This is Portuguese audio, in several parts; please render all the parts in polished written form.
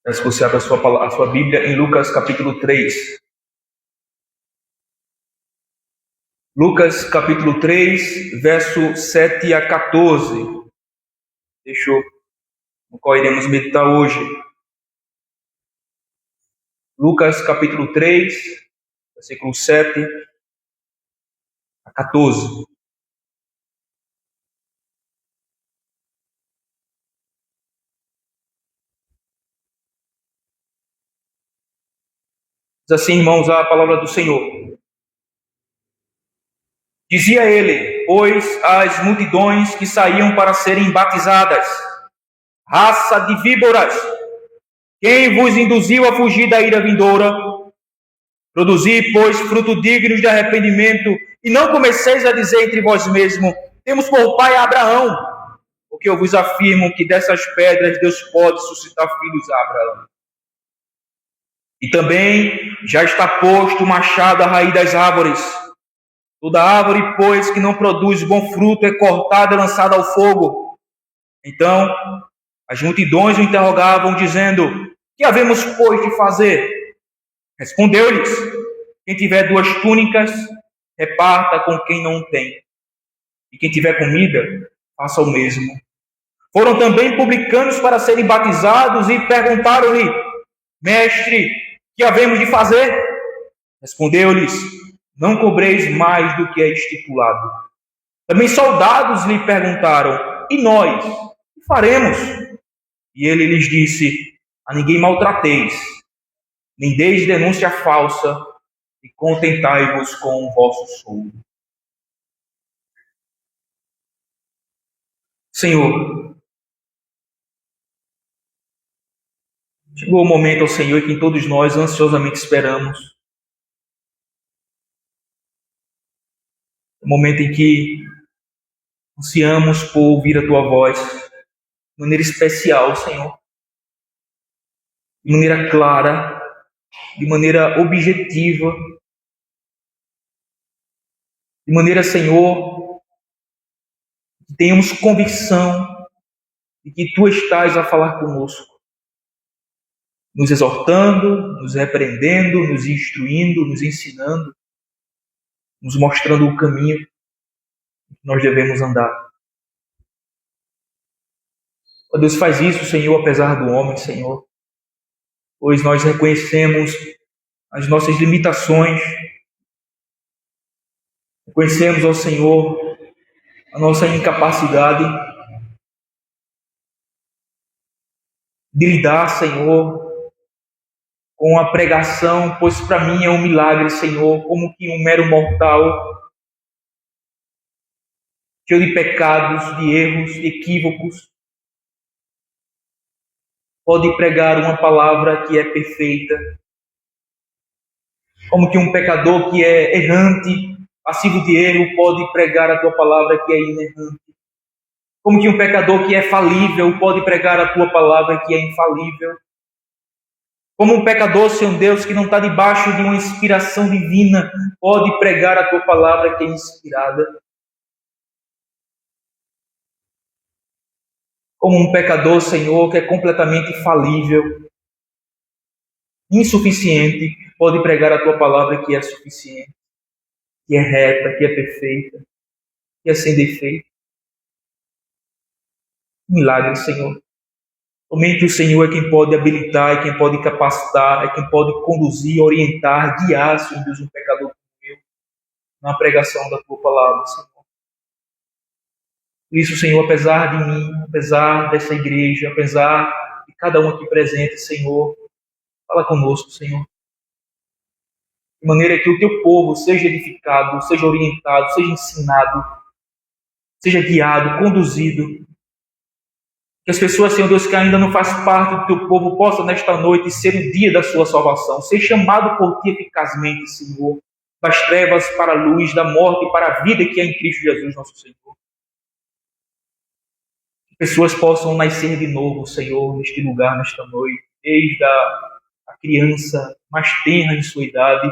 Se você abre a sua Bíblia em Lucas capítulo 3. Lucas capítulo 3, verso 7 a 14. No qual iremos meditar hoje. Lucas capítulo 3, versículo 7 a 14. Diz assim, irmãos, a palavra do Senhor. Dizia ele, pois, às multidões que saíam para serem batizadas: raça de víboras, quem vos induziu a fugir da ira vindoura? Produzi, pois, fruto digno de arrependimento, e não comeceis a dizer entre vós mesmos: temos por pai Abraão, porque eu vos afirmo que dessas pedras Deus pode suscitar filhos a Abraão. E também já está posto o machado à raiz das árvores. Toda árvore, pois, que não produz bom fruto é cortada e lançada ao fogo. Então, as multidões o interrogavam, dizendo: que havemos, pois, de fazer? Respondeu-lhes: quem tiver 2 túnicas, reparta com quem não tem. E quem tiver comida, faça o mesmo. Foram também publicanos para serem batizados e perguntaram-lhe: mestre, que havemos de fazer? Respondeu-lhes: não cobreis mais do que é estipulado. Também soldados lhe perguntaram: e nós, que faremos? E ele lhes disse: a ninguém maltrateis, nem deis denúncia falsa, e contentai-vos com o vosso soldo. Senhor, chegou o momento, ó Senhor, que todos nós ansiosamente esperamos. O momento em que ansiamos por ouvir a Tua voz, de maneira especial, Senhor, de maneira clara, de maneira objetiva, de maneira, Senhor, que tenhamos convicção de que Tu estás a falar conosco, nos exortando, nos repreendendo, nos instruindo, nos ensinando, nos mostrando o caminho que nós devemos andar. Ó Deus, faz isso, Senhor, apesar do homem, Senhor, pois nós reconhecemos as nossas limitações, reconhecemos, ó Senhor, a nossa incapacidade de lidar, Senhor, com a pregação, pois para mim é um milagre, Senhor, como que um mero mortal, cheio de pecados, de erros, de equívocos, pode pregar uma palavra que é perfeita. Como que um pecador que é errante, passivo de erro, pode pregar a Tua palavra que é inerrante. Como que um pecador que é falível pode pregar a Tua palavra que é infalível. Como um pecador, Senhor Deus, que não está debaixo de uma inspiração divina, pode pregar a Tua palavra que é inspirada. Como um pecador, Senhor, que é completamente falível, insuficiente, pode pregar a Tua palavra que é suficiente, que é reta, que é perfeita, que é sem defeito. Milagre, Senhor. Somente o Senhor é quem pode habilitar, é quem pode capacitar, é quem pode conduzir, orientar, guiar, Senhor Deus, um pecador como eu, na pregação da Tua palavra, Senhor. Por isso, Senhor, apesar de mim, apesar dessa igreja, apesar de cada um aqui presente, Senhor, fala conosco, Senhor. De maneira que o Teu povo seja edificado, seja orientado, seja ensinado, seja guiado, conduzido. Que as pessoas, Senhor Deus, que ainda não fazem parte do Teu povo, possam nesta noite ser o dia da sua salvação, ser chamado por Ti eficazmente, Senhor, das trevas para a luz, da morte para a vida que é em Cristo Jesus, nosso Senhor. Que pessoas possam nascer de novo, Senhor, neste lugar, nesta noite, desde a criança mais tenra em sua idade,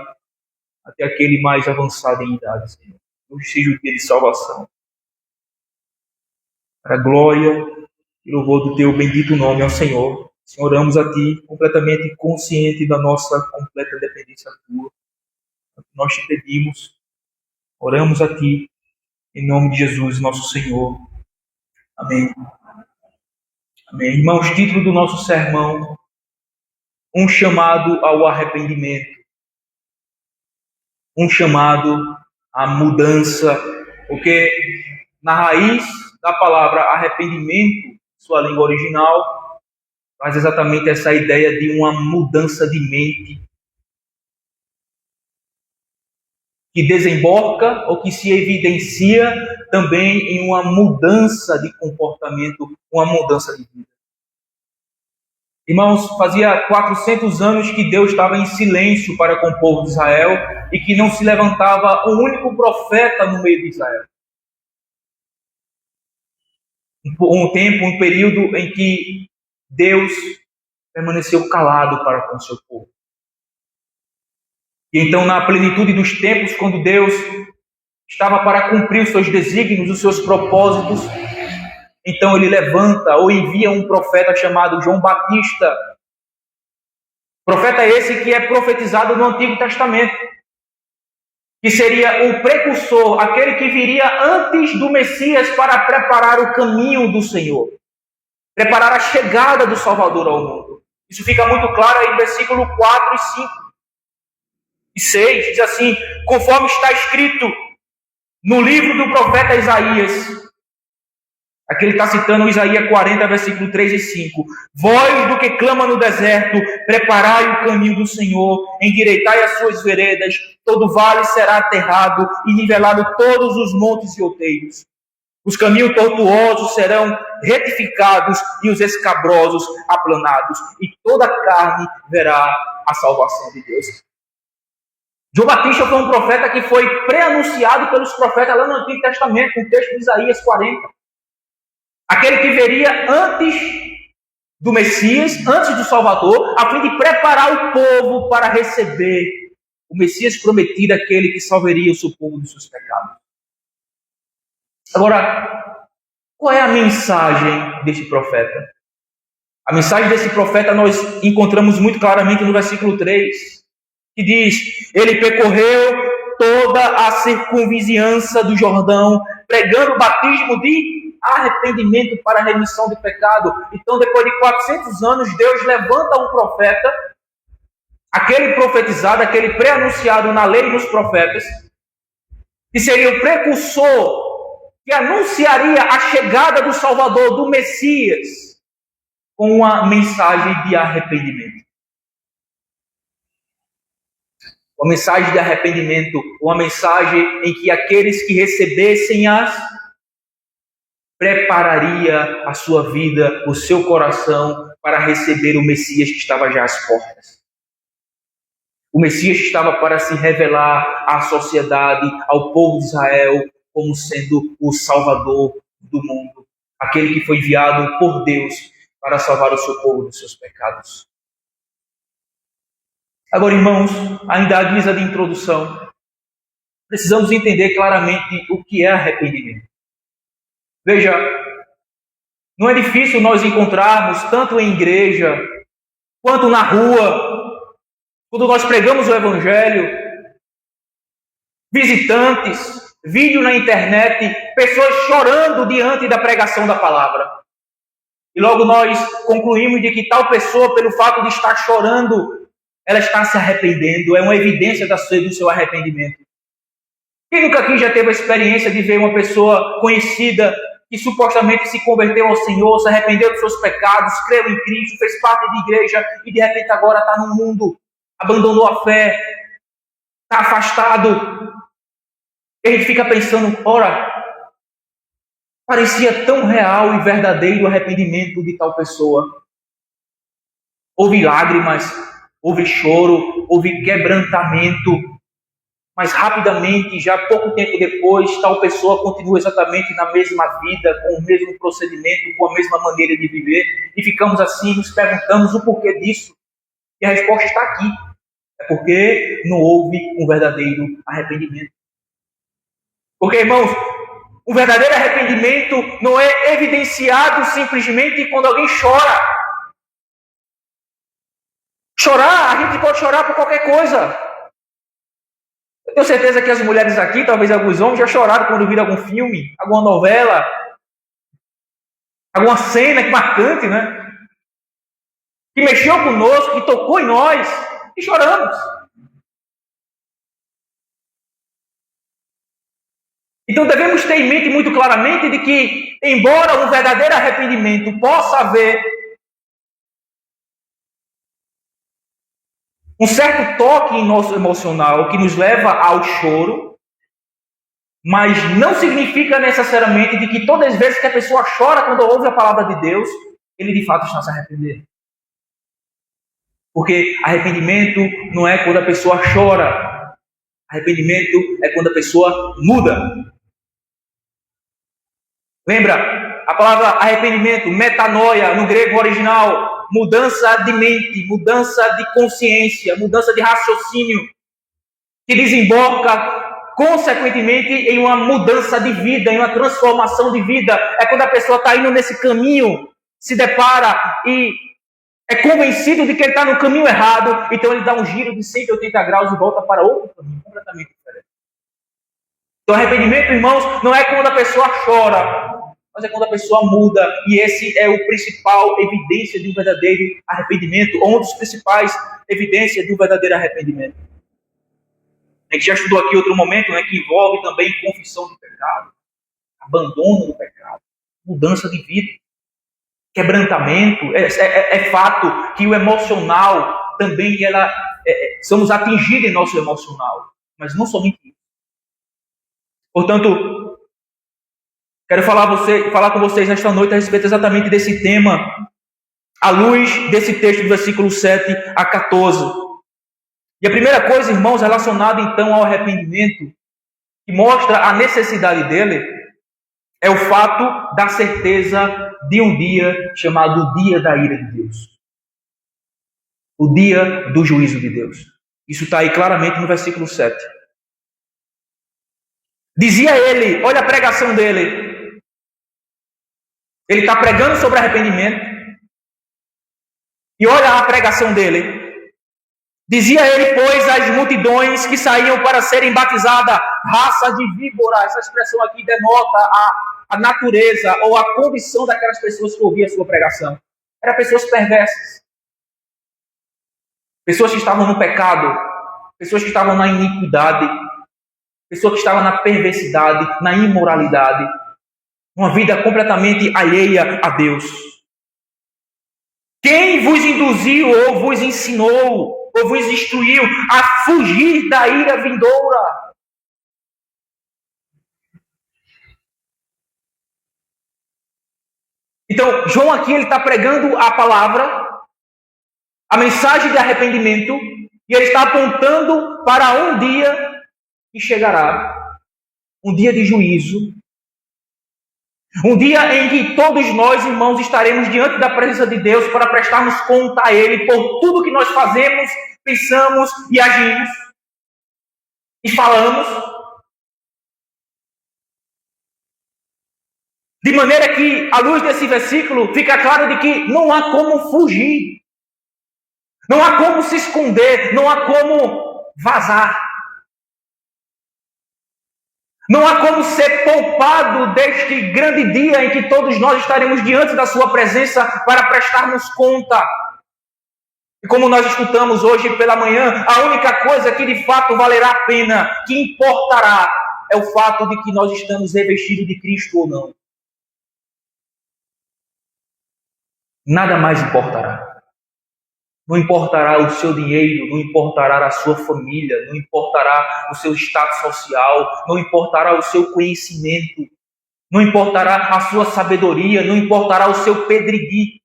até aquele mais avançado em idade, Senhor. Hoje seja o dia de salvação. Para a glória e louvor do Teu bendito nome ao Senhor, Senhor, oramos a Ti completamente consciente da nossa completa dependência Tua. Nós te pedimos, oramos a Ti, em nome de Jesus, nosso Senhor. Amém. Amém. Irmãos, título do nosso sermão: um chamado ao arrependimento. Um chamado à mudança. Porque na raiz da palavra arrependimento, sua língua original, traz exatamente essa ideia de uma mudança de mente que desemboca ou que se evidencia também em uma mudança de comportamento, uma mudança de vida. Irmãos, fazia 400 anos que Deus estava em silêncio para com o povo de Israel e que não se levantava um único profeta no meio de Israel. Um período em que Deus permaneceu calado para com o seu povo. E então, na plenitude dos tempos, quando Deus estava para cumprir os seus desígnios, os seus propósitos, então ele levanta ou envia um profeta chamado João Batista. Profeta esse que é profetizado no Antigo Testamento, que seria o precursor, aquele que viria antes do Messias para preparar o caminho do Senhor, preparar a chegada do Salvador ao mundo. Isso fica muito claro aí no versículo 4 e 5 e 6, diz assim: conforme está escrito no livro do profeta Isaías. Aqui ele está citando Isaías 40, versículo 3 e 5. Voz do que clama no deserto, preparai o caminho do Senhor, endireitai as suas veredas, todo vale será aterrado e nivelado todos os montes e outeiros. Os caminhos tortuosos serão retificados e os escabrosos aplanados, e toda carne verá a salvação de Deus. João Batista foi um profeta que foi pré-anunciado pelos profetas lá no Antigo Testamento, no texto de Isaías 40. Aquele que veria antes do Messias, antes do Salvador, a fim de preparar o povo para receber o Messias prometido, aquele que salvaria o seu povo dos seus pecados. Agora, qual é a mensagem deste profeta? A mensagem desse profeta nós encontramos muito claramente no versículo 3, que diz: ele percorreu toda a circunvizinhança do Jordão, pregando o batismo de arrependimento para a remissão de pecado. Então, depois de 400 anos, Deus levanta um profeta, aquele profetizado, aquele pré-anunciado na lei dos profetas, que seria o precursor, que anunciaria a chegada do Salvador, do Messias, com uma mensagem de arrependimento. Uma mensagem de arrependimento, uma mensagem em que aqueles que recebessem-as prepararia a sua vida, o seu coração, para receber o Messias que estava já às portas. O Messias estava para se revelar à sociedade, ao povo de Israel, como sendo o Salvador do mundo, aquele que foi enviado por Deus para salvar o seu povo dos seus pecados. Agora, irmãos, ainda à guisa de introdução, precisamos entender claramente o que é arrependimento. Veja, não é difícil nós encontrarmos, tanto em igreja, quanto na rua, quando nós pregamos o Evangelho, visitantes, vídeo na internet, pessoas chorando diante da pregação da palavra. E logo nós concluímos de que tal pessoa, pelo fato de estar chorando, ela está se arrependendo, é uma evidência do seu arrependimento. Quem nunca aqui já teve a experiência de ver uma pessoa conhecida que supostamente se converteu ao Senhor, se arrependeu dos seus pecados, creu em Cristo, fez parte de igreja e de repente agora está no mundo, abandonou a fé, está afastado. E a gente fica pensando, ora, parecia tão real e verdadeiro o arrependimento de tal pessoa. Houve lágrimas, houve choro, houve quebrantamento, mas rapidamente, já pouco tempo depois, tal pessoa continua exatamente na mesma vida, com o mesmo procedimento, com a mesma maneira de viver, e ficamos assim, nos perguntamos o porquê disso. E a resposta está aqui. É porque não houve um verdadeiro arrependimento. Porque, irmãos, um verdadeiro arrependimento não é evidenciado simplesmente quando alguém chora. Chorar, a gente pode chorar por qualquer coisa. Eu tenho certeza que as mulheres aqui, talvez alguns homens, já choraram quando viram algum filme, alguma novela, alguma cena que marcante, né? Que mexeu conosco, que tocou em nós, e choramos. Então devemos ter em mente muito claramente de que, embora um verdadeiro arrependimento possa haver um certo toque em nosso emocional que nos leva ao choro, mas não significa necessariamente de que todas as vezes que a pessoa chora quando ouve a palavra de Deus, ele de fato está se arrependendo. Porque arrependimento não é quando a pessoa chora. Arrependimento é quando a pessoa muda. Lembra? A palavra arrependimento, metanoia, no grego original, mudança de mente, mudança de consciência, mudança de raciocínio, que desemboca, consequentemente, em uma mudança de vida, em uma transformação de vida. É quando a pessoa está indo nesse caminho, se depara e é convencido de que ele está no caminho errado, então ele dá um giro de 180 graus e volta para outro caminho, completamente diferente. Então, arrependimento, irmãos, não é quando a pessoa chora, mas é quando a pessoa muda, e esse é o principal evidência de um verdadeiro arrependimento, ou uma das principais evidências de um verdadeiro arrependimento. A gente já estudou aqui outro momento, né, que envolve também confissão do pecado, abandono do pecado, mudança de vida, quebrantamento. É fato que o emocional também, somos atingidos em nosso emocional, mas não somente isso. Portanto, quero falar com vocês nesta noite a respeito exatamente desse tema, à luz desse texto do versículo 7 a 14. E a primeira coisa, irmãos, relacionada então ao arrependimento, que mostra a necessidade dele, é o fato da certeza de um dia chamado dia da ira de Deus. O dia do juízo de Deus. Isso está aí claramente no versículo 7. Dizia ele, olha a pregação dele. Ele está pregando sobre arrependimento. E olha a pregação dele. Dizia ele, pois, às multidões que saíam para serem batizadas, raça de víbora. Essa expressão aqui denota a natureza ou a condição daquelas pessoas que ouviam a sua pregação. Eram pessoas perversas. Pessoas que estavam no pecado. Pessoas que estavam na iniquidade. Pessoas que estavam na perversidade, na imoralidade. Uma vida completamente alheia a Deus. Quem vos induziu ou vos ensinou ou vos instruiu a fugir da ira vindoura? Então, João aqui ele está pregando a palavra, a mensagem de arrependimento, e ele está apontando para um dia que chegará, um dia de juízo, um dia em que todos nós, irmãos, estaremos diante da presença de Deus para prestarmos conta a Ele por tudo que nós fazemos, pensamos e agimos e falamos. De maneira que, à luz desse versículo, fica claro de que não há como fugir, não há como se esconder, não há como vazar. Não há como ser poupado deste grande dia em que todos nós estaremos diante da sua presença para prestarmos conta. E como nós escutamos hoje pela manhã, a única coisa que de fato valerá a pena, que importará, é o fato de que nós estamos revestidos de Cristo ou não. Nada mais importará. Não importará o seu dinheiro, não importará a sua família, não importará o seu status social, não importará o seu conhecimento, não importará a sua sabedoria, não importará o seu pedregui.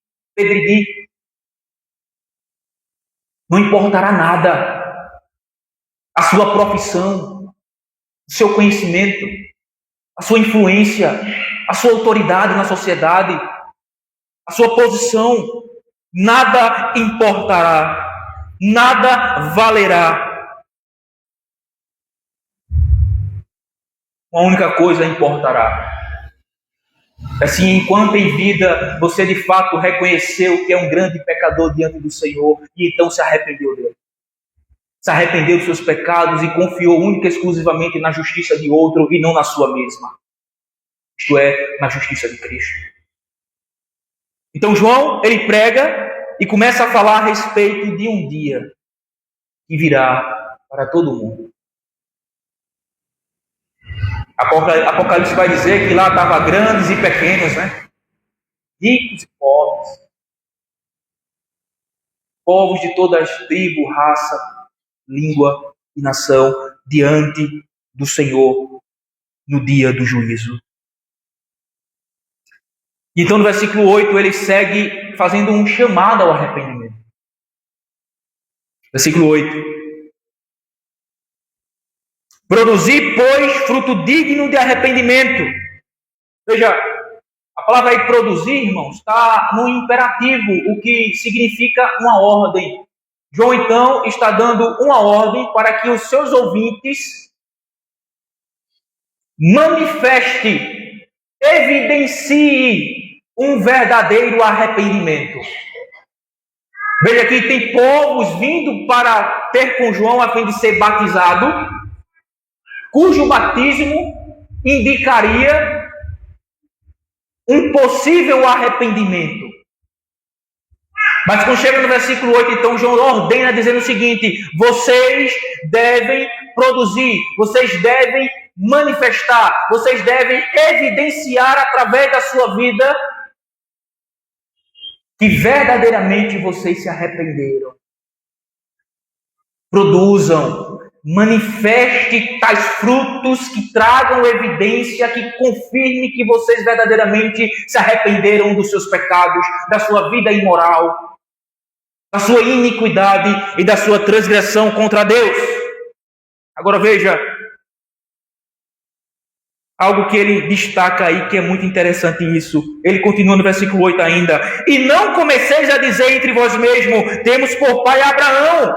Não importará nada. A sua profissão, o seu conhecimento, a sua influência, a sua autoridade na sociedade, a sua posição. Nada importará, nada valerá. Uma única coisa importará: Assim, enquanto em vida, você de fato reconheceu que é um grande pecador diante do Senhor e então se arrependeu dele. Se arrependeu dos seus pecados e confiou única e exclusivamente na justiça de outro e não na sua mesma. Isto é, na justiça de Cristo. Então João, ele prega e começa a falar a respeito de um dia que virá para todo mundo. Apocalipse vai dizer que lá estavam grandes e pequenos, né? Ricos e pobres. Povos de todas as tribos, raça, língua e nação diante do Senhor no dia do juízo. Então no versículo 8 ele segue fazendo um chamado ao arrependimento. Versículo 8. Produzir, pois, fruto digno de arrependimento. Veja, a palavra aí produzir, irmãos, está no imperativo, o que significa uma ordem. João, então, está dando uma ordem para que os seus ouvintes manifeste, evidencie um verdadeiro arrependimento. Veja que tem povos vindo para ter com João a fim de ser batizado, cujo batismo indicaria um possível arrependimento. Mas quando chega no versículo 8, então João ordena dizendo o seguinte: vocês devem produzir, vocês devem manifestar, vocês devem evidenciar através da sua vida que verdadeiramente vocês se arrependeram. Produzam, manifeste tais frutos que tragam evidência, que confirme que vocês verdadeiramente se arrependeram dos seus pecados, da sua vida imoral, da sua iniquidade e da sua transgressão contra Deus. Agora veja, algo que ele destaca aí, que é muito interessante isso. Ele continua no versículo 8 ainda. E não comeceis a dizer entre vós mesmos, temos por pai Abraão.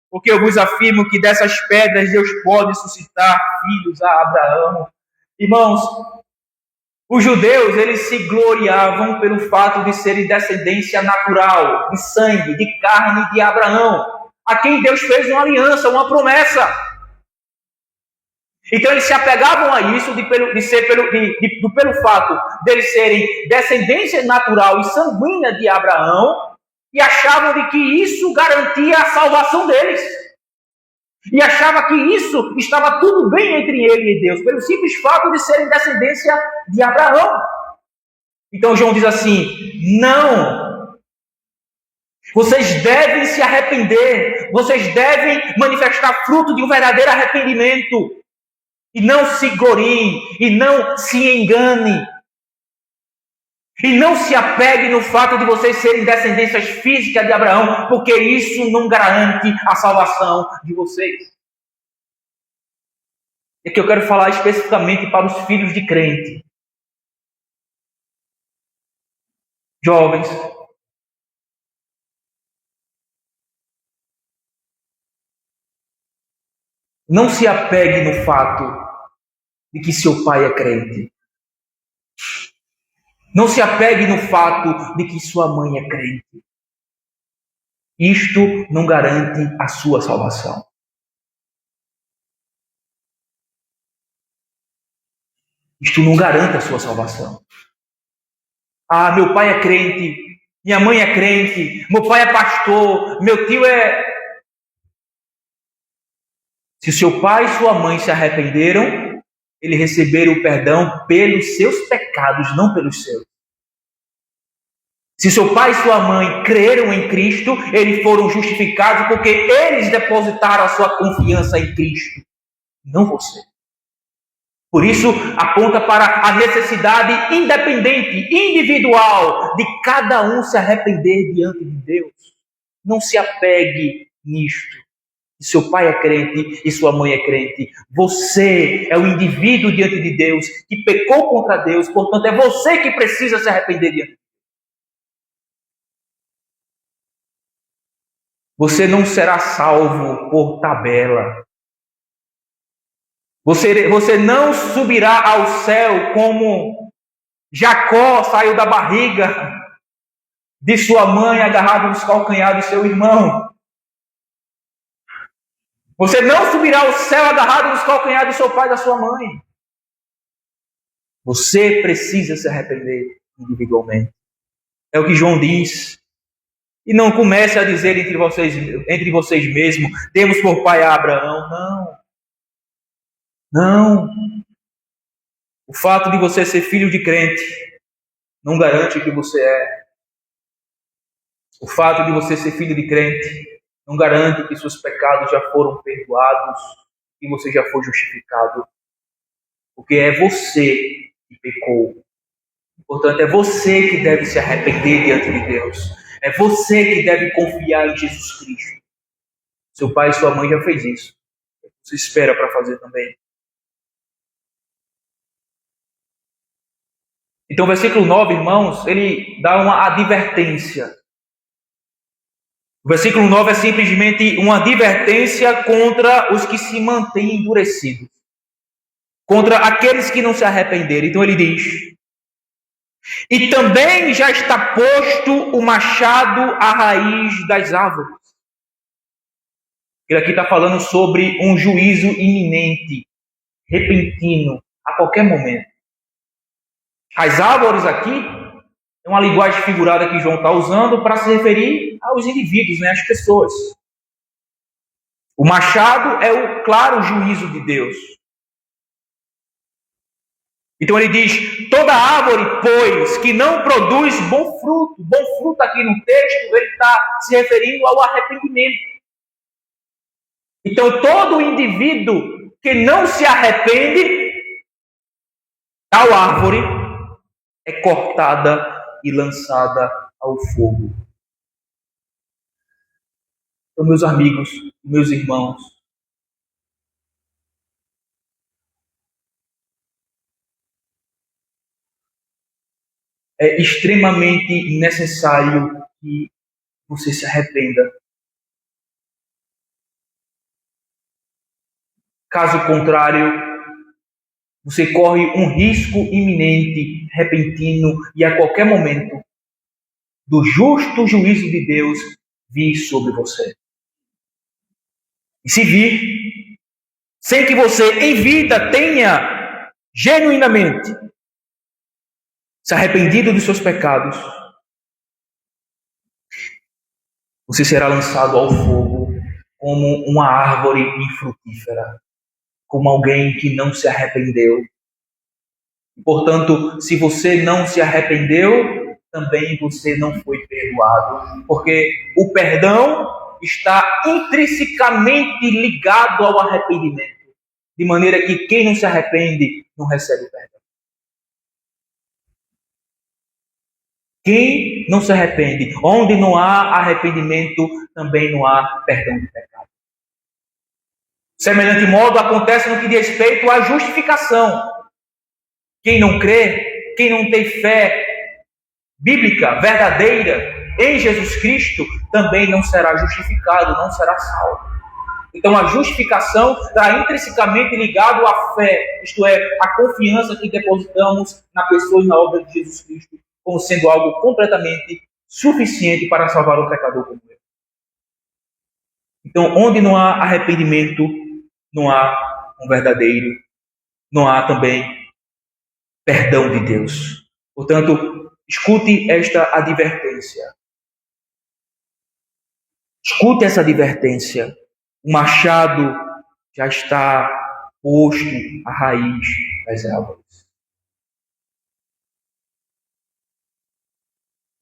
Porque eu vos afirmo que dessas pedras Deus pode suscitar filhos a Abraão. Irmãos, os judeus, eles se gloriavam pelo fato de serem descendência natural, de sangue, de carne de Abraão, a quem Deus fez uma aliança, uma promessa. Então eles se apegavam a isso pelo fato de eles serem descendência natural e sanguínea de Abraão, e achavam de que isso garantia a salvação deles. E achava que isso estava tudo bem entre ele e Deus, pelo simples fato de serem descendência de Abraão. Então João diz assim: não. Vocês devem se arrepender, vocês devem manifestar fruto de um verdadeiro arrependimento. E não se gloriem, e não se engane. E não se apegue no fato de vocês serem descendências físicas de Abraão, porque isso não garante a salvação de vocês. É que eu quero falar especificamente para os filhos de crente. Jovens, não se apegue no fato de que seu pai é crente. Não se apegue no fato de que sua mãe é crente. Isto não garante a sua salvação. Isto não garante a sua salvação. Ah, meu pai é crente, minha mãe é crente, meu pai é pastor, meu tio é... Se seu pai e sua mãe se arrependeram, eles receberam o perdão pelos seus pecados, não pelos seus. Se seu pai e sua mãe creram em Cristo, eles foram justificados porque eles depositaram a sua confiança em Cristo, não você. Por isso, aponta para a necessidade independente, individual, de cada um se arrepender diante de Deus. Não se apegue nisto. Seu pai é crente e sua mãe é crente. Você é o indivíduo diante de Deus que pecou contra Deus, portanto é você que precisa se arrepender diante de Deus. Você não será salvo por tabela. Você não subirá ao céu como Jacó saiu da barriga de sua mãe agarrado nos calcanhares de seu irmão. Você não subirá ao céu agarrado nos calcanhares do seu pai e da sua mãe. Você precisa se arrepender individualmente. É o que João diz. E não comece a dizer entre vocês mesmos, temos por pai a Abraão. Não. Não. O fato de você ser filho de crente não garante que você é. O fato de você ser filho de crente não garante que seus pecados já foram perdoados e você já foi justificado. Porque é você que pecou. Portanto, é você que deve se arrepender diante de Deus. É você que deve confiar em Jesus Cristo. Seu pai e sua mãe já fez isso. Você espera para fazer também. Então, o versículo 9, irmãos, ele dá uma advertência. O versículo 9 é simplesmente uma advertência contra os que se mantêm endurecidos. Contra aqueles que não se arrependerem. Então ele diz: e também já está posto o machado à raiz das árvores. Ele aqui está falando sobre um juízo iminente, repentino, a qualquer momento. As árvores aqui é uma linguagem figurada que João está usando para se referir aos indivíduos, às pessoas. O machado é o claro juízo de Deus. Então ele diz: toda árvore, pois, que não produz bom fruto aqui no texto, ele está se referindo ao arrependimento. Então todo indivíduo que não se arrepende, tal árvore é cortada e lançada ao fogo. Então, meus amigos, meus irmãos, é extremamente necessário que você se arrependa. Caso contrário, você corre um risco iminente, repentino e a qualquer momento do justo juízo de Deus vir sobre você. E se vir, sem que você em vida tenha genuinamente se arrependido dos seus pecados, você será lançado ao fogo como uma árvore infrutífera, como alguém que não se arrependeu. Portanto, se você não se arrependeu, também você não foi perdoado, porque o perdão está intrinsecamente ligado ao arrependimento, de maneira que quem não se arrepende não recebe o perdão. Quem não se arrepende, onde não há arrependimento, também não há perdão de pecado. Semelhante modo, acontece no que diz respeito à justificação. Quem não crê, quem não tem fé bíblica, verdadeira, em Jesus Cristo, também não será justificado, não será salvo. Então a justificação está intrinsecamente ligada à fé, isto é, à confiança que depositamos na pessoa e na obra de Jesus Cristo, como sendo algo completamente suficiente para salvar um pecador como eu. Então, onde não há arrependimento, não há um verdadeiro, não há também perdão de Deus. Portanto, escute esta advertência. Escute essa advertência. O machado já está posto à raiz das árvores.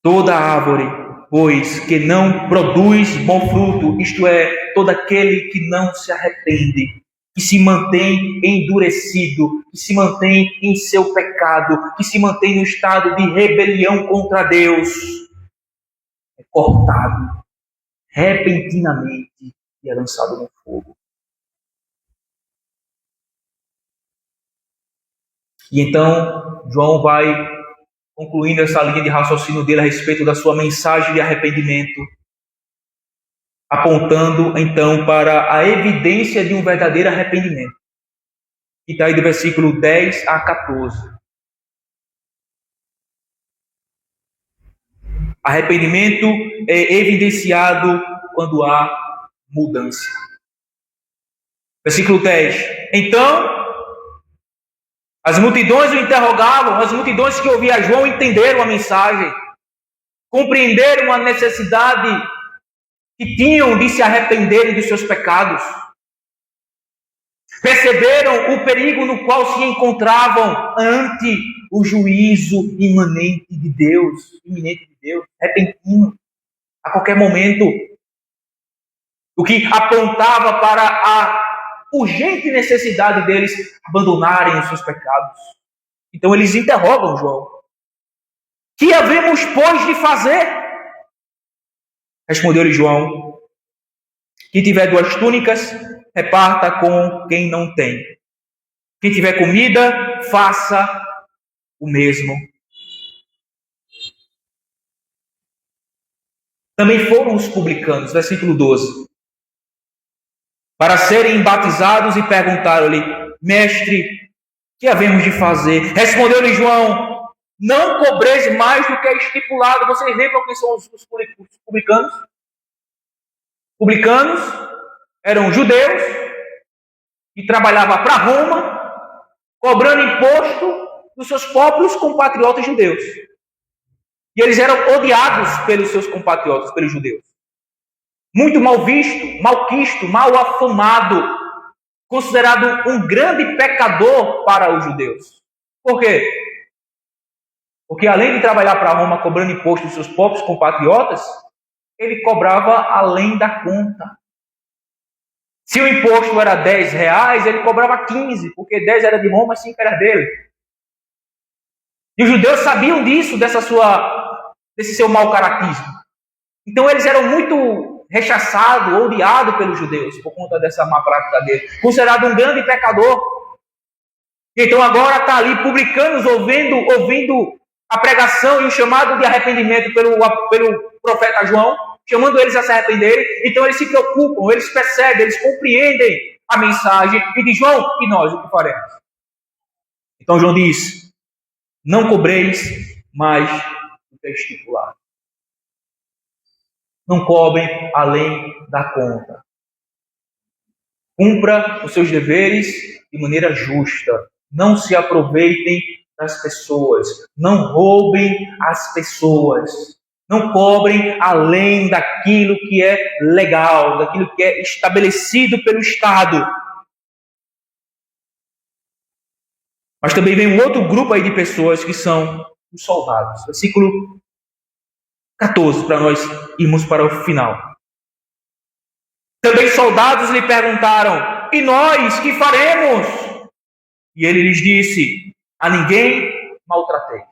Toda árvore, pois, que não produz bom fruto, isto é, todo aquele que não se arrepende, que se mantém endurecido, que se mantém em seu pecado, que se mantém no estado de rebelião contra Deus, é cortado repentinamente e é lançado no fogo. E então, João vai concluindo essa linha de raciocínio dele a respeito da sua mensagem de arrependimento, apontando então para a evidência de um verdadeiro arrependimento. Que está aí do versículo 10 a 14. Arrependimento é evidenciado quando há mudança. Versículo 10. Então, as multidões o interrogavam, as multidões que ouviam João entenderam a mensagem, compreenderam a necessidade que tinham de se arrependerem dos seus pecados, perceberam o perigo no qual se encontravam ante o juízo iminente de Deus, repentino, a qualquer momento, o que apontava para a urgente necessidade deles abandonarem os seus pecados. Então eles interrogam João: que havemos, pois, de fazer? Respondeu-lhe João: quem tiver 2 túnicas, reparta com quem não tem. Quem tiver comida, faça o mesmo. Também foram os publicanos, versículo 12, para serem batizados, e perguntaram-lhe: mestre, que havemos de fazer? Respondeu-lhe João: não cobreis mais do que é estipulado. Vocês lembram quem são os publicanos? Publicanos eram judeus que trabalhavam para Roma, cobrando imposto dos seus próprios compatriotas judeus. E eles eram odiados pelos seus compatriotas, pelos judeus. Muito mal visto, mal quisto, mal afamado, considerado um grande pecador para os judeus. Por quê? Porque além de trabalhar para Roma cobrando imposto dos seus próprios compatriotas, ele cobrava além da conta. Se o imposto era R$10, ele cobrava 15, porque 10 era de Roma e 5 era dele. E os judeus sabiam disso, desse seu mau caratismo. Então eles eram muito rechaçados, odiados pelos judeus, por conta dessa má prática dele. Considerado um grande pecador. Então agora está ali, publicanos, ouvindo a pregação e o chamado de arrependimento pelo profeta João, chamando eles a se arrependerem. Então eles se preocupam, eles percebem, eles compreendem a mensagem e dizem: João, e nós o que faremos? Então João diz: não cobreis mais do que é estipulado. Não cobrem além da conta. Cumpra os seus deveres de maneira justa. Não se aproveitem das pessoas. Não roubem as pessoas. Não cobrem além daquilo que é legal, daquilo que é estabelecido pelo Estado. Mas também vem um outro grupo aí de pessoas que são os soldados. Versículo 14, para nós irmos para o final. Também soldados lhe perguntaram: e nós, que faremos? E ele lhes disse: a ninguém maltrateis.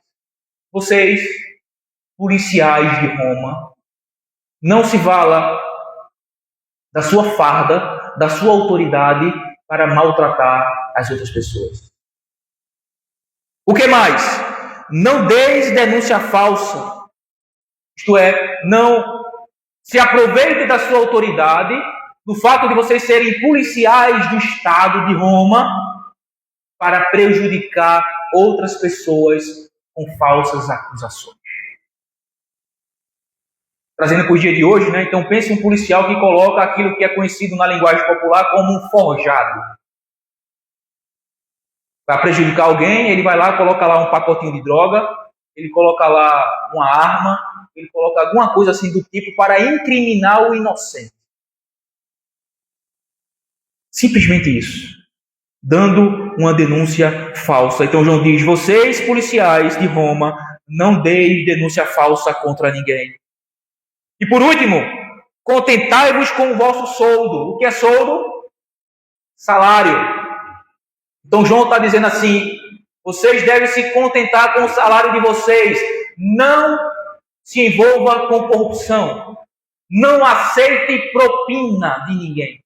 Vocês, policiais de Roma, não se vala da sua farda, da sua autoridade para maltratar as outras pessoas. O que mais? Não deis denúncia falsa. Isto é, não se aproveite da sua autoridade, do fato de vocês serem policiais do Estado de Roma, para prejudicar outras pessoas com falsas acusações. Trazendo para o dia de hoje, né? Então pense um policial que coloca aquilo que é conhecido na linguagem popular como um forjado. Para prejudicar alguém, ele vai lá, coloca lá um pacotinho de droga, ele coloca lá uma arma, ele coloca alguma coisa assim do tipo para incriminar o inocente. Simplesmente isso. Dando uma denúncia falsa. Então João diz: vocês, policiais de Roma, não deem denúncia falsa contra ninguém. E por último, contentai-vos com o vosso soldo. O que é soldo? Salário. Então João está dizendo assim: vocês devem se contentar com o salário de vocês. Não se envolva com corrupção. Não aceite propina de ninguém.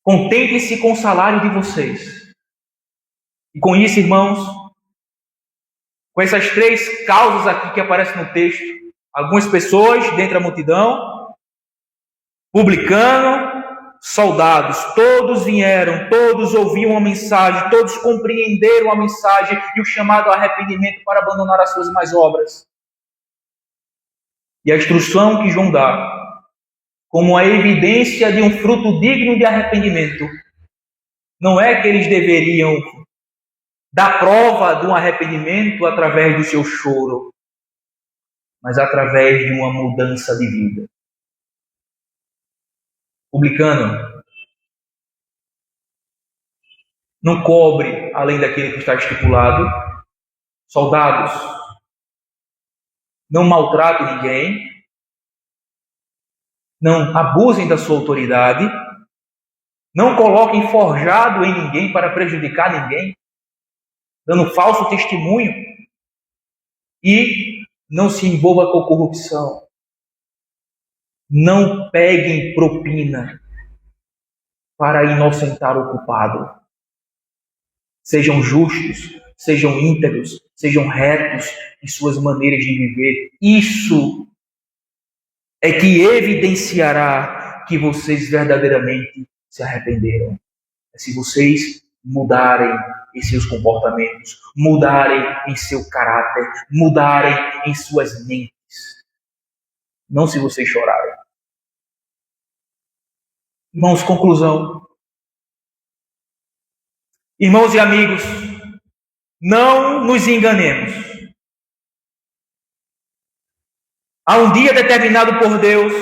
Contente-se com o salário de vocês. E com isso, irmãos, com essas 3 causas aqui que aparecem no texto, algumas pessoas dentro da multidão, publicano, soldados, todos vieram, todos ouviam a mensagem, todos compreenderam a mensagem e o chamado ao arrependimento para abandonar as suas más obras. E a instrução que João dá, como a evidência de um fruto digno de arrependimento, não é que eles deveriam dar prova de um arrependimento através do seu choro, mas através de uma mudança de vida. Publicano, não cobre além daquele que está estipulado. Soldados, não maltratem ninguém. Não abusem da sua autoridade. Não coloquem forjado em ninguém para prejudicar ninguém, dando falso testemunho. E não se envolva com corrupção. Não peguem propina para inocentar o culpado. Sejam justos, sejam íntegros, sejam retos em suas maneiras de viver. Isso é que evidenciará que vocês verdadeiramente se arrependeram. É se vocês mudarem em seus comportamentos, mudarem em seu caráter, mudarem em suas mentes. Não se vocês chorarem. Irmãos, conclusão. Irmãos e amigos, não nos enganemos. Há um dia determinado por Deus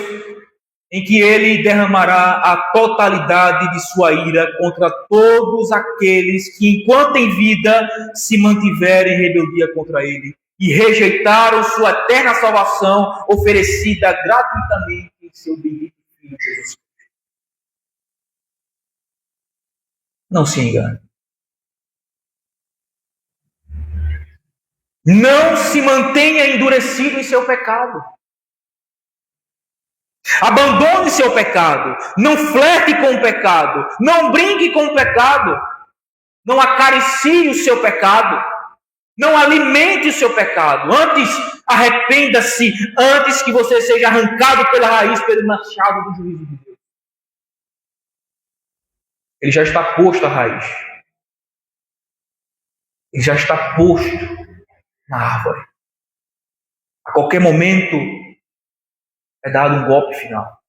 em que Ele derramará a totalidade de sua ira contra todos aqueles que, enquanto em vida, se mantiverem em rebeldia contra Ele e rejeitaram sua eterna salvação oferecida gratuitamente em seu bendito Filho Jesus Cristo. Não se engane. Não se mantenha endurecido em seu pecado. Abandone seu pecado. Não flerte com o pecado. Não brinque com o pecado. Não acaricie o seu pecado. Não alimente o seu pecado. Antes, arrependa-se. Antes que você seja arrancado pela raiz, pelo machado do juízo de Deus. Ele já está posto à raiz. Ele já está posto na árvore. A qualquer momento é dado um golpe final.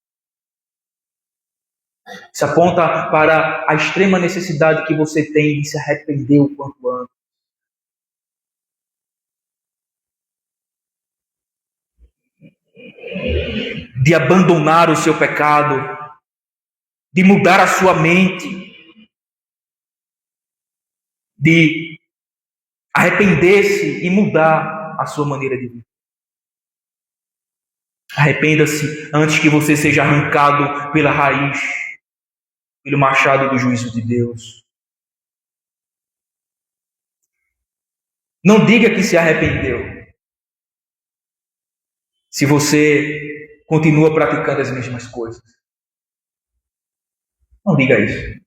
Isso aponta para a extrema necessidade que você tem de se arrepender o quanto antes. De abandonar o seu pecado, de mudar a sua mente, de arrepender-se e mudar a sua maneira de viver. Arrependa-se antes que você seja arrancado pela raiz, pelo machado do juízo de Deus. Não diga que se arrependeu, se você continua praticando as mesmas coisas. Não diga isso.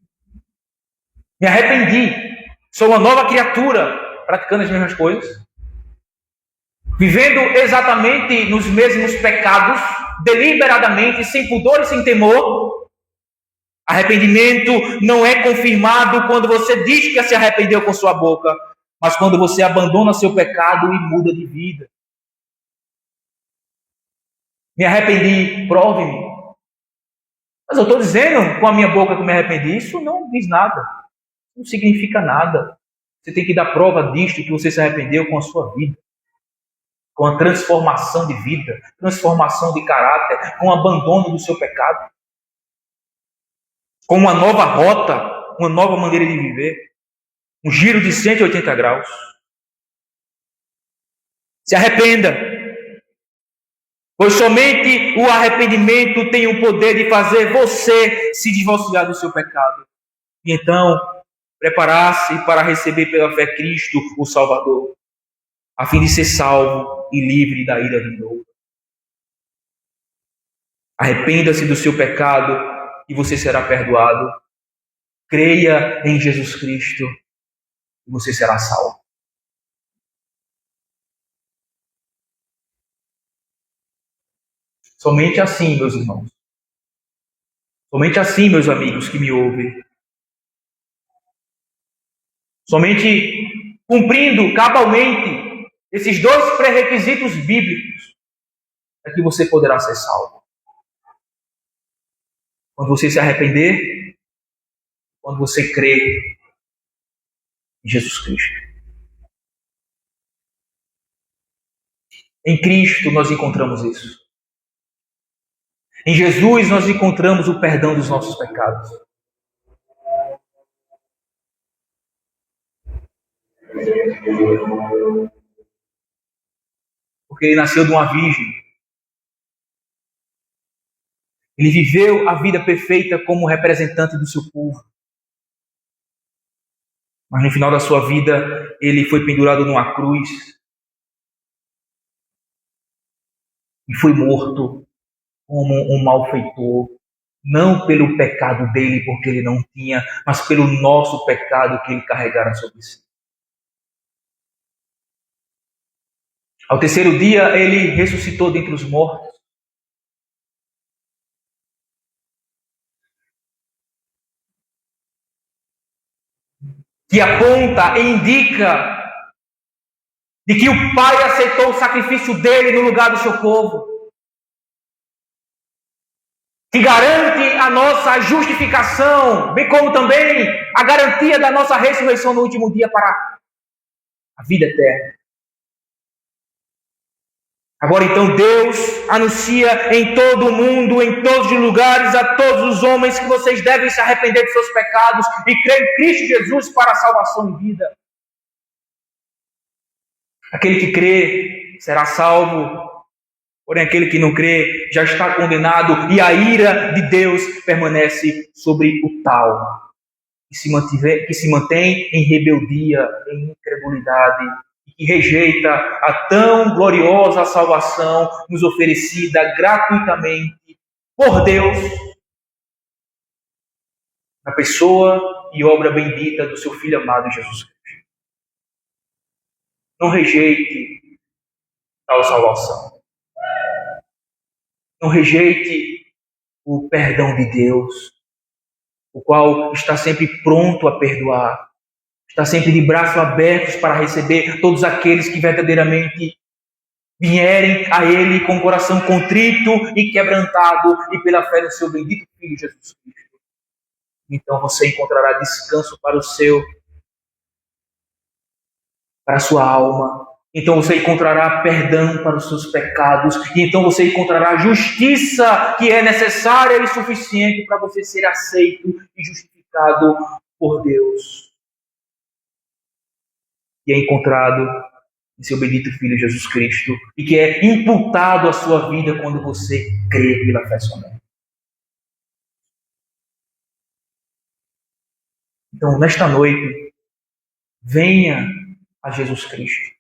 Me arrependi, sou uma nova criatura, praticando as mesmas coisas, vivendo exatamente nos mesmos pecados, deliberadamente, sem pudor e sem temor. Arrependimento não é confirmado quando você diz que se arrependeu com sua boca, mas quando você abandona seu pecado e muda de vida. Me arrependi, prove-me. Mas eu estou dizendo com a minha boca que me arrependi. Isso não diz nada. Não significa nada. Você tem que dar prova disto, que você se arrependeu com a sua vida. Com a transformação de vida, transformação de caráter, com o abandono do seu pecado. Com uma nova rota, uma nova maneira de viver. Um giro de 180 graus. Se arrependa. Pois somente o arrependimento tem o poder de fazer você se divorciar do seu pecado. E então, preparar-se para receber pela fé Cristo, o Salvador, a fim de ser salvo e livre da ira vindoura. Arrependa-se do seu pecado e você será perdoado. Creia em Jesus Cristo e você será salvo. Somente assim, meus irmãos. Somente assim, meus amigos que me ouvem. Somente cumprindo cabalmente esses dois pré-requisitos bíblicos, é que você poderá ser salvo. Quando você se arrepender, quando você crer em Jesus Cristo. Em Cristo nós encontramos isso. Em Jesus nós encontramos o perdão dos nossos pecados. Porque ele nasceu de uma virgem. Ele viveu a vida perfeita como representante do seu povo. Mas no final da sua vida, ele foi pendurado numa cruz e foi morto como um malfeitor, não pelo pecado dele, porque ele não tinha, mas pelo nosso pecado que ele carregara sobre si. Ao terceiro dia, ele ressuscitou dentre os mortos. Que aponta e indica de que o Pai aceitou o sacrifício dele no lugar do seu povo. Que garante a nossa justificação, bem como também a garantia da nossa ressurreição no último dia para a vida eterna. Agora então Deus anuncia em todo o mundo, em todos os lugares, a todos os homens que vocês devem se arrepender de seus pecados e crer em Cristo Jesus para a salvação e vida. Aquele que crê será salvo, porém aquele que não crê já está condenado e a ira de Deus permanece sobre o tal, que se mantém em rebeldia, em incredulidade, que rejeita a tão gloriosa salvação nos oferecida gratuitamente por Deus na pessoa e obra bendita do seu Filho amado Jesus Cristo. Não rejeite tal salvação. Não rejeite o perdão de Deus, o qual está sempre pronto a perdoar. Está sempre de braços abertos para receber todos aqueles que verdadeiramente vierem a Ele com o coração contrito e quebrantado e pela fé no seu bendito Filho Jesus Cristo. Então você encontrará descanso para para a sua alma. Então você encontrará perdão para os seus pecados. E então você encontrará justiça que é necessária e suficiente para você ser aceito e justificado por Deus. Que é encontrado em seu bendito Filho Jesus Cristo e que é imputado à sua vida quando você crê pela fé somente. Então, nesta noite, venha a Jesus Cristo.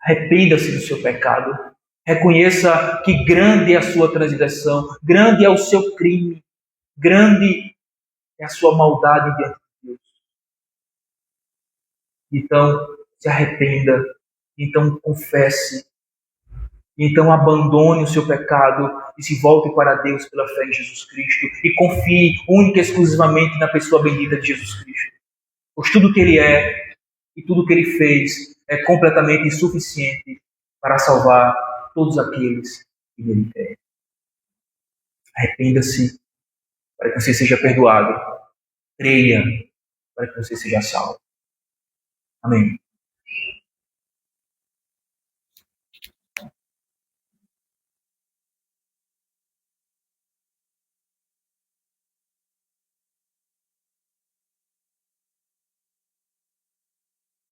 Arrependa-se do seu pecado. Reconheça que grande é a sua transgressão, grande é o seu crime, grande é a sua maldade diante de Deus. Então, se arrependa, então confesse, então abandone o seu pecado e se volte para Deus pela fé em Jesus Cristo e confie única e exclusivamente na pessoa bendita de Jesus Cristo. Pois tudo que Ele é e tudo que Ele fez é completamente insuficiente para salvar todos aqueles que nele creem. Arrependa-se para que você seja perdoado. Creia para que você seja salvo. Amém.